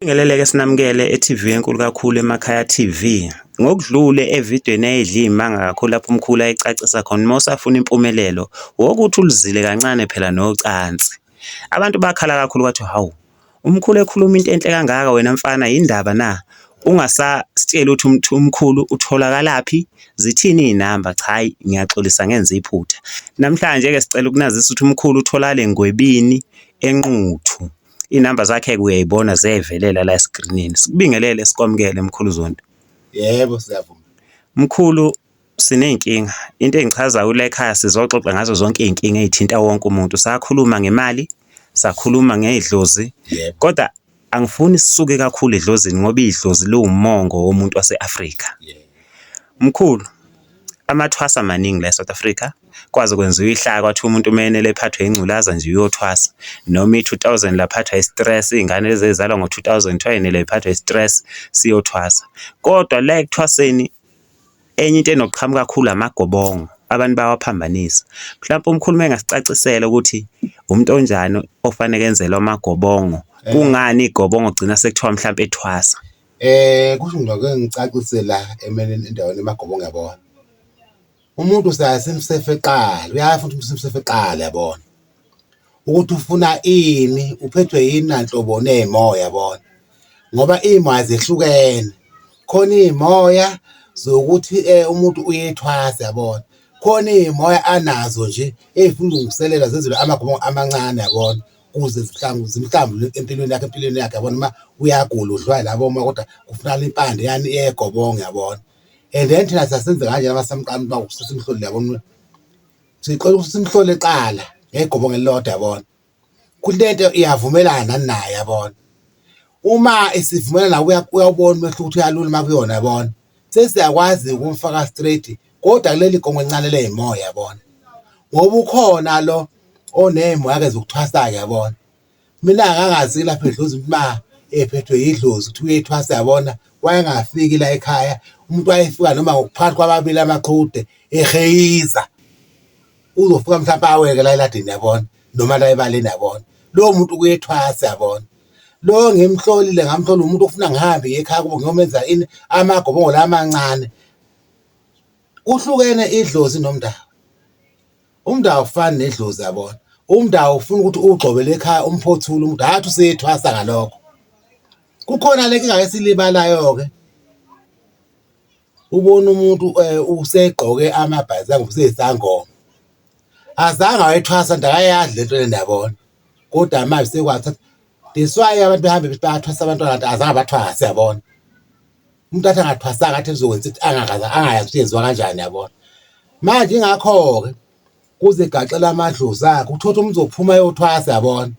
Ngeleleke sinamukele e-TV enkulu kakhulu eMakhaya TV. Ngokudlule evidweni eyidla iy'manga kakhulu lapho umkhulu ayecacisa khona uma usafuna impumelelo wokuthi ulizile kancane phela nocansi. Abantu bakhala kakhulu bathi hawu, umkhulu ekhuluma into enhle kangaka wena mfana yindaba na? Ungasasitsheli ukuthi umkhulu utholakalaphi? Zithini iy'namba? Cha, hayi ngiyaxolisa ngenza iphutha. Namhlanje-ke sicela ukunazisa ukuthi umkhulu utholakale Ngwebini eNquthu. Iy'namba zakhe-ke uyay'bona ziyayivelela la eskrinini. Sikubingelele sikwamukele mkhulu Zondo. Yebo, siyavuma. Mkhulu, siney'nkinga. Into engichazayo la ekhaya sizoxoxa ngazo zonke iy'nkinga ey'thinta wonke umuntu. Sakhuluma ngemali, sakhuluma ngey'dlozi. Yebo. Kodwa angifuni sisuke kakhulu edlozini ngoba idlozi liwumongo womuntu wase-Afrika. Yebo. Mkhulu, amathwasa amaningi la e-South Africa. Kwaze kwenziwa ihlaya kwathiwa umuntu umenele ephathwe ingculaza nje uyothwasa. Noma i-2000 laphathwa i-stress, iy'ngane lezi ezalwa ngo-2000 kuthiwa iphathwa i-stress siyothwasa. Kodwa la ekuthwaseni enye into enokuqhamuka kakhulu amagobongo. Abantu bayawaphambanisa. Mhlawumbe umkhulu engasicacisela ukuthi umuntu onjani ofanele enzelwe amagobongo. Kungani igobongo gcina sekuthiwa mhlawumbe ethwasa? Kusho ngake ngicacise la endaweni emagobongo yabona. Umuntu simsefe eqala, uyazi futhi simsefe eqala yabona. Ukuthi ufuna ini, uphethwe yini nanhlobo nezimoya yabona. Ngoba iy'moya zehlukene. Khona iy'moya zokuthi umuntu uyethwasa yabona. Khona iy'moya anazo nje ey'funa ukulungiselela zenzelwe amagobongo amancane yabona. Ukuze zimhlambule empilweni yakhe yabona. Uma uyagula udliwa labo uma kodwa kufunakala impande yani yegobongo yabona. And then thina siyasenza kanje abasamqamba uma usesimhlole yabona. Sicela ukuthi simhlole eqala ngegobongo elilodwa yabona. Kuthi lento iyavumelana naye yabona. Uma isivumelana nawe uyawubona umehluko ukuthi uyalula uma kuyona yabona. Sesiyakwazi ukumfaka straight kodwa kuleli gobongo elincane ley'moya yabona. Ngoba ukhona lo oney'moya zokuthwasa yabona. Mina angangazi lapha edlozi uma ephethwe yidlozi ukuthi uyethwasa yabona. Wayengafiki la ekhaya umuntu wayefika noma ngokuphakathi kwababili amaqhude eheyiza. Uzofika mhlawumbe aweke la eladini yabona noma la ebaleni yabona. Lowo muntu kuyethwasa yabona. Lo ngimhlolile ngamhlola umuntu ofuna ngihambe ekhaya kubo ngiyomenza ini amagobongo la amancane. Uhlukene idlozi nomndawo. Umndawo ufana nedlozi yabona. Umndawo ufuna ukuthi ugxobele ekhaya umphothule umuntu hathi usethwasa ngalokho. Kukhona le nkinga esilibalayo-ke. Ubona umuntu usegqoke amabhayizi anguseyisangoma. Azange wayethwasa ndakayadla lento le ndabona. Kodwa manje sekwathatha. That's why abantu behambe bathwasa abantwana kanti azange bathwase yabona. Umuntu athi angathwasanga athi uzokwenza ukuthi angayazi ukuthi yenziwa kanjani yabona. Manje ingakho-ke kuze gaxela amadlozi akhe uthola umuntu uzophuma eyothwasa yabona.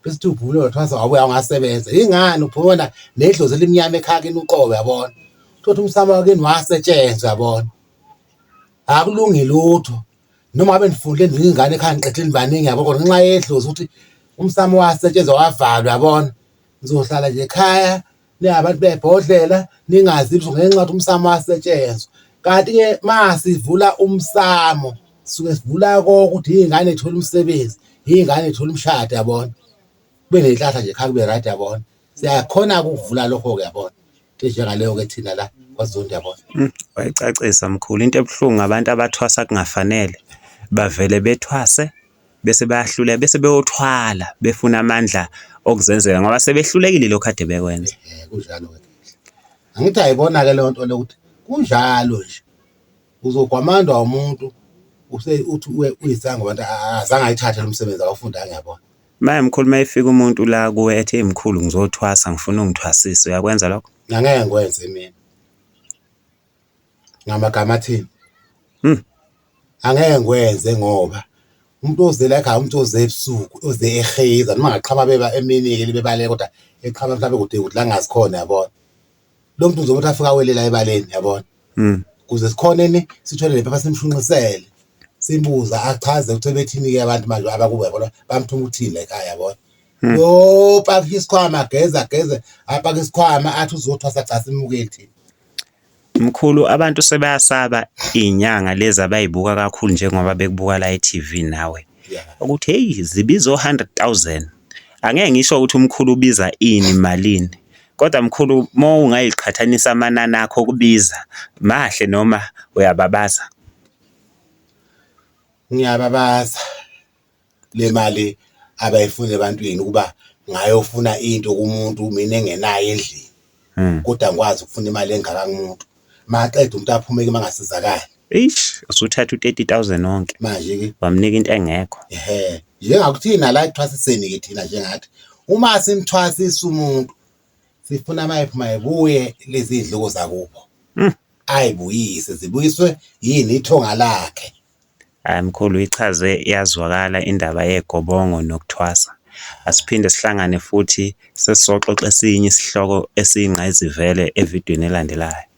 Bese uthi uvule wathwasa wabuya ungasebenza. Ingani uphumana nedlozi elimnyama ekhaya kini uqobo yabona. Uthola umsamo wakini wasetshenzwa yabona. Akulungi lutho. Noma ngabe nifundile ingane ekhaya niqedile baningi yabo kodwa ngenxa yedlozi ukuthi umsamo wasetshenzwa wavalwa yabona. Nizohlala nje ekhaya ningabantu bebhodlela ningazi ukuthi ngenxa yokuthi umsamo wasetshenzwa. Kanti-ke masivula umsamo suke sivula ukuthi iy'ngane y'thole umsebenzi, iy'ngane y'thole umshado yabona. Kube ney'hlahla nje ekhaya kube right yabona. Siyakhona-ke ukuvula lokho-ke yabona. Into njengaleyo-ke thina la kwaZondi yabona. Wayicacisa mkhulu into ebuhlungu abantu abathwasa kungafanele bavele bethwase bese bayahlula bese beyothwala befuna amandla okuzenzela ngoba sebehlulekile lokho kade bekwenza. Kunjalo-ke. Angithi ayibona-ke leyo nto leyo ukuthi kunjalo nje. Uzokwamandwa umuntu uthi uyisangoma abantu azange ayithathe lo msebenzi awufundanga yabona. Manje mkhulu mayifika umuntu la kuwe ethi mkhulu ngizothwasa ngifuna ungithwasise uyakwenza lokho? Angeke ngikwenze mina. Ngamagama athini? Angeke ngikwenze ngoba umuntu ozela ekhaya umuntu oze ebusuku oze eheyiza noma ngaqhama beba emini-ke libebale kodwa eqhama mhlawumbe kude la ngazikhona yabona. Lo muntu uzomuthi afika awelela ebaleni yabona. Kuze sikhoneni sithole le phepha simshunqisele. Simbuza achaze ukuthi bethini-ke abantu manje abakubo yabona bamthuma uthini la ekhaya yabona. Yo pakhe isikhwama geza apake isikhwama athi uzothwasa cha simukeli thina. Mkhulu abantu sebayasaba inyanga lezi abayibuka kakhulu njengoba bekubuka la e-TV nawe. Ukuthi hey zibizo 100,000. Angeke ngisho ukuthi umkhulu ubiza ini malini. Kodwa mkhulu, uma ungayiqhathanisa amanani akho okubiza, mahle noma uyababaza? Ngiyababaza le mali abayifuna ebantwini ukuba ngayofuna into kumuntu mina engenayo endlini, kodwa ngikwazi ukufuna imali engaka kumuntu. Maqeda umuntu aphume-ke mangasizakali. Eish, usuthatha u-30,000 wonke. Manje-ke Wamnika into engekho. njengakuthina la ekuthwasiseni-ke thina njengathi uma simthwasisa umuntu sifuna mayebuye lezi iy'dloko zakubo ayibuyise, zibuyiswe yini ithonga lakhe. Hayi mkhulu, uyichaze yazwakala indaba yegobongo nokuthwasa. Asiphinde sihlangane futhi sesizoxoxa esinye isihloko esiyingqayizivele evidweni elandelayo.